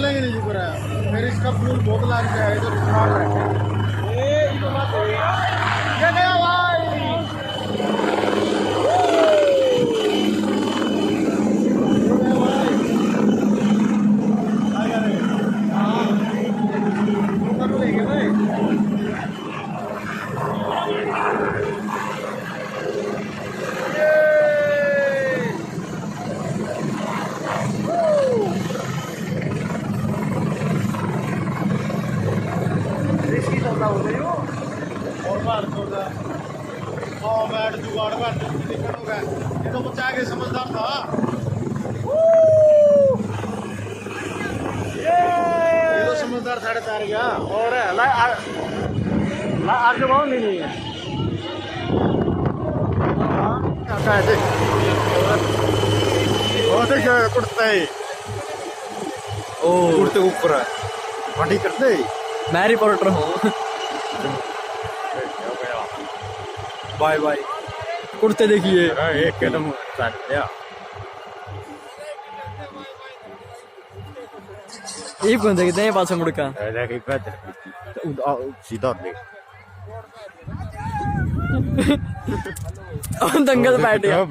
लेंगे नहीं शुक्र है फिर इसका फ्यूल बहुत लग जाए तो स्मार्ट रखे ये तो बात हो गया ये गया भाई और बार बैठ जुगाड़ बैठ होगा ये तो बच्चा आगे समझदार था ये तो समझदार साढ़े तार गया और आगे बहुत नहीं है कुर्ते कुर्ते ऊपर वही करते मैं रिपोर्टर हूँ। Bye bye. कुर्ते देखिए एक कदम ये कौन देखते हैं पास मुड़ का सीधा दंगल बैठ गया।